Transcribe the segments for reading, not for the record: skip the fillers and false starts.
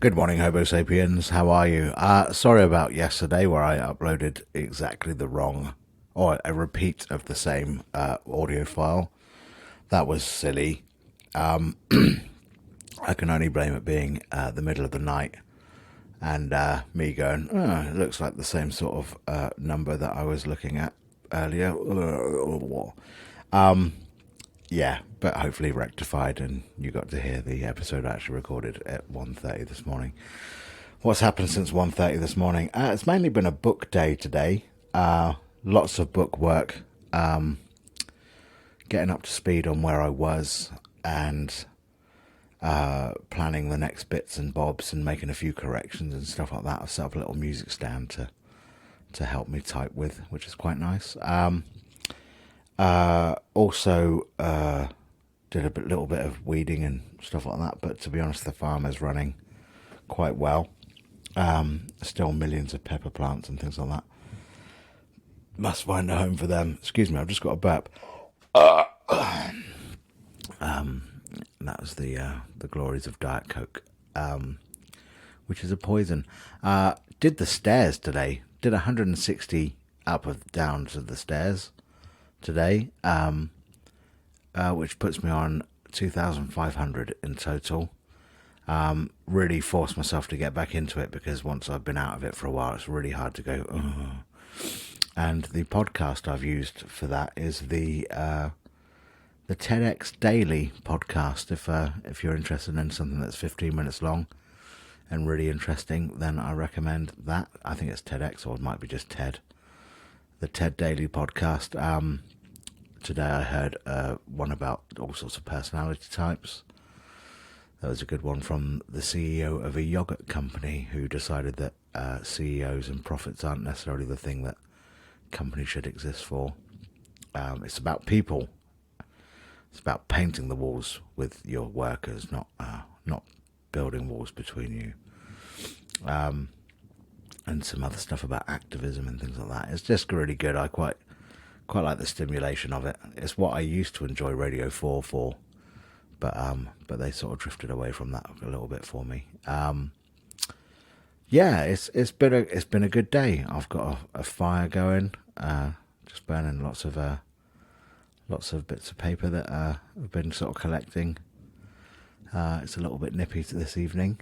Good morning, Homo sapiens. How are you? Sorry about yesterday where I uploaded exactly the wrong, or a repeat of the same audio file. That was silly. I can only blame it being the middle of the night and me going, it looks like the same sort of number that I was looking at earlier. Yeah, but hopefully rectified, and you got to hear the episode I actually recorded at 1:30 this morning. What's happened since 1:30 this morning? It's mainly been a book day today. Lots of book work, getting up to speed on where I was, and planning the next bits and bobs, and making a few corrections and stuff like that. I've set up a little music stand to help me type with, which is quite nice. Also, did a little bit of weeding and stuff like that, but to be honest, the farm is running quite well. Still millions of pepper plants and things like that. Must find a home for them. Excuse me, I've just got a burp. That was the glories of Diet Coke, which is a poison. Did the stairs today. Did 160 up and down to the stairs today, which puts me on 2,500 in total. Really forced myself to get back into it, because once I've been out of it for a while, it's really hard to go. And the podcast I've used for that is the TEDx Daily podcast. If you're interested in something that's 15 minutes long and really interesting, then I recommend that. I think it's TEDx, or it might be just TED. The TED Daily podcast. Today I heard one about all sorts of personality types. That was a good one from the CEO of a yogurt company, who decided that CEOs and profits aren't necessarily the thing that companies should exist for. It's about people. It's about painting the walls with your workers, not building walls between you. And some other stuff about activism and things like that. It's just really good. I quite like the stimulation of it. It's what I used to enjoy Radio 4 for, but they sort of drifted away from that a little bit for me. Yeah, it's been a good day. I've got a fire going, just burning lots of bits of paper that I've been sort of collecting. It's a little bit nippy this evening.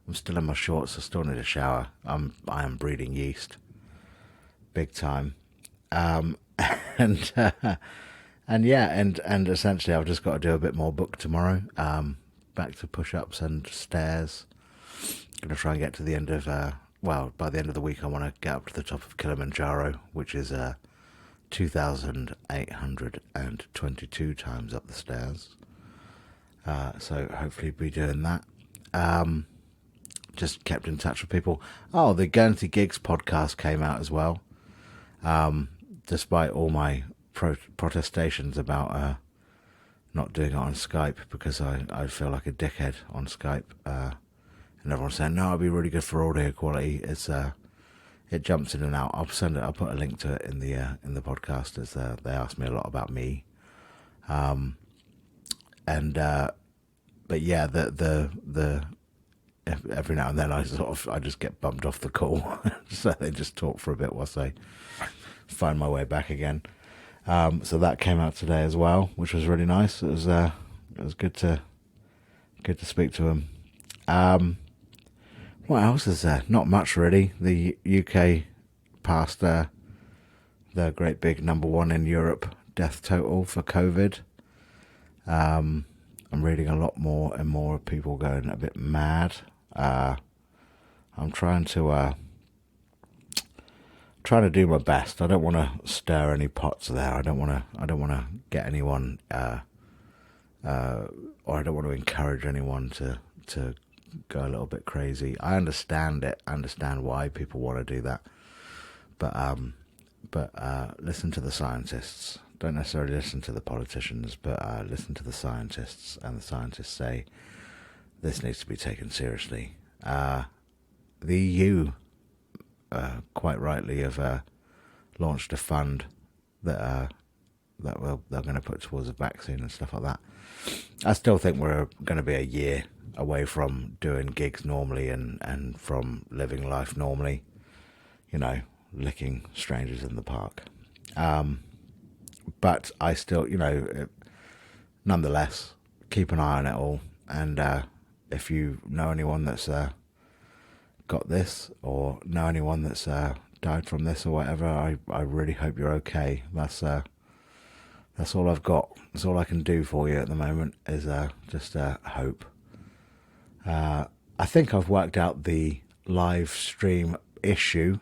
I'm still in my shorts. I still need a shower. I am breeding yeast, big time. And essentially I've just got to do a bit more book tomorrow. Back to push-ups and stairs. Gonna try and get to the end of by the end of the week I want to get up to the top of Kilimanjaro, which is 2,822 times up the stairs. So hopefully be doing that. Just kept in touch with people. Oh, the Guernsey Gigs podcast came out as well. Despite all my protestations about not doing it on Skype, because I feel like a dickhead on Skype. And everyone's saying, no, it'll be really good for audio quality. It jumps in and out. I'll put a link to it in the podcast, as they asked me a lot about me. But yeah, the every now and then I just get bumped off the call, so they just talk for a bit whilst I find my way back again. So that came out today as well, which was really nice. It was good to speak to him. What else is there? Not much really. The UK passed the great big number one in Europe death total for COVID. I'm reading a lot more and more of people going a bit mad. I'm trying to do my best. I don't want to stir any pots there. I don't want to get anyone, or I don't want to encourage anyone to go a little bit crazy. I understand it. I understand why people want to do that. But listen to the scientists. Don't necessarily listen to the politicians, but listen to the scientists. And the scientists say this needs to be taken seriously. The EU, quite rightly, have launched a fund that that they're going to put towards a vaccine and stuff like that. I still think we're going to be a year away from doing gigs normally and from living life normally, licking strangers in the park. But I still, nonetheless, keep an eye on it all. And if you know anyone that's got this, or know anyone that's died from this or whatever, I really hope you're okay. That's all I've got. That's all I can do for you at the moment is just hope. I think I've worked out the live stream issue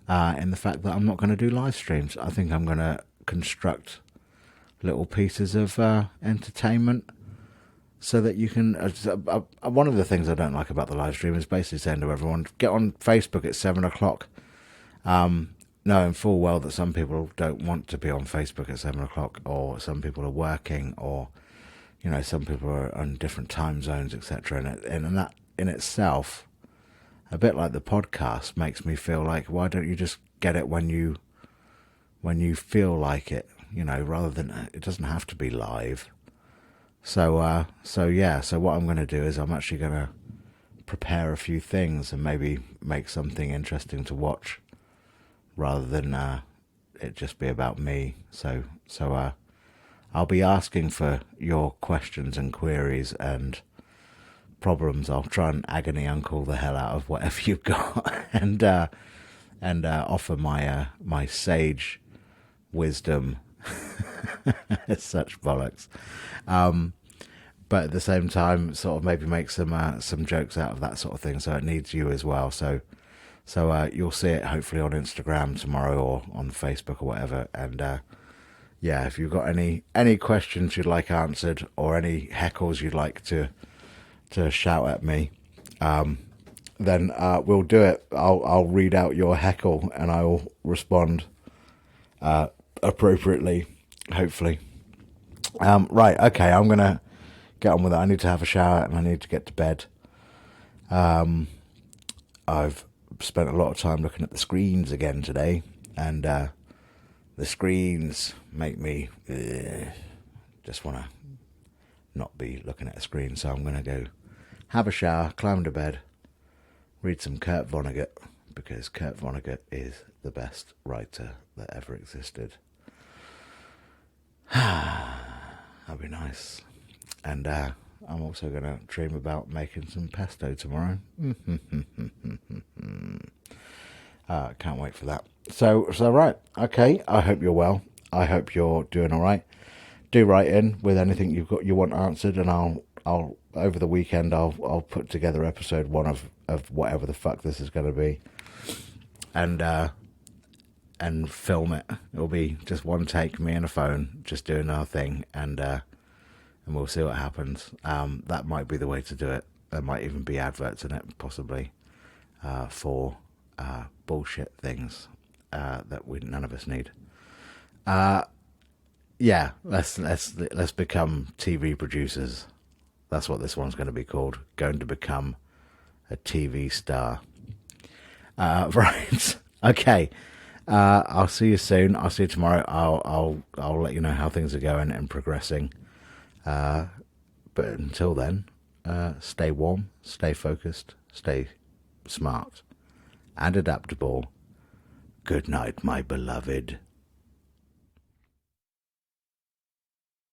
in the fact that I'm not going to do live streams. I think I'm going to construct little pieces of entertainment so that you can... one of the things I don't like about the live stream is basically saying to everyone, get on Facebook at 7 o'clock. Knowing full well that some people don't want to be on Facebook at 7 o'clock, or some people are working, or some people are on different time zones, etc. And that in itself, a bit like the podcast, makes me feel like, why don't you just get it when you feel like it, rather than, it doesn't have to be live. So what I'm going to do is I'm actually going to prepare a few things and maybe make something interesting to watch, rather than it just be about me. So I'll be asking for your questions and queries and problems. I'll try and agony uncle the hell out of whatever you've got, and offer my sage wisdom. It's such bollocks. But at the same time, sort of maybe make some jokes out of that sort of thing. So it needs you as well. So you'll see it hopefully on Instagram tomorrow, or on Facebook or whatever. And if you've got any questions you'd like answered, or any heckles you'd like to shout at me, then we'll do it. I'll read out your heckle and I will respond appropriately, hopefully. Right, okay, I'm gonna get on with it. I need to have a shower and I need to get to bed. I've spent a lot of time looking at the screens again today, and the screens make me just want to not be looking at a screen. So I'm going to go have a shower, climb to bed, read some Kurt Vonnegut, because Kurt Vonnegut is the best writer that ever existed. That'd be nice. And I'm also going to dream about making some pesto tomorrow. Can't wait for that. So right, okay. I hope you're well. I hope you're doing all right. Do write in with anything you want answered, and I'll over the weekend I'll put together episode 1 of whatever the fuck this is going to be, and film it. It'll be just one take, me and a phone, just doing our thing, and we'll see what happens. That might be the way to do it. There might even be adverts in it, possibly, for bullshit things that none of us need. Let's become TV producers. That's what this one's going to be called. Going to become a TV star. Right. Okay. I'll see you soon. I'll see you tomorrow. I'll let you know how things are going and progressing. But until then, stay warm, stay focused, stay smart and adaptable. Good night, my beloved.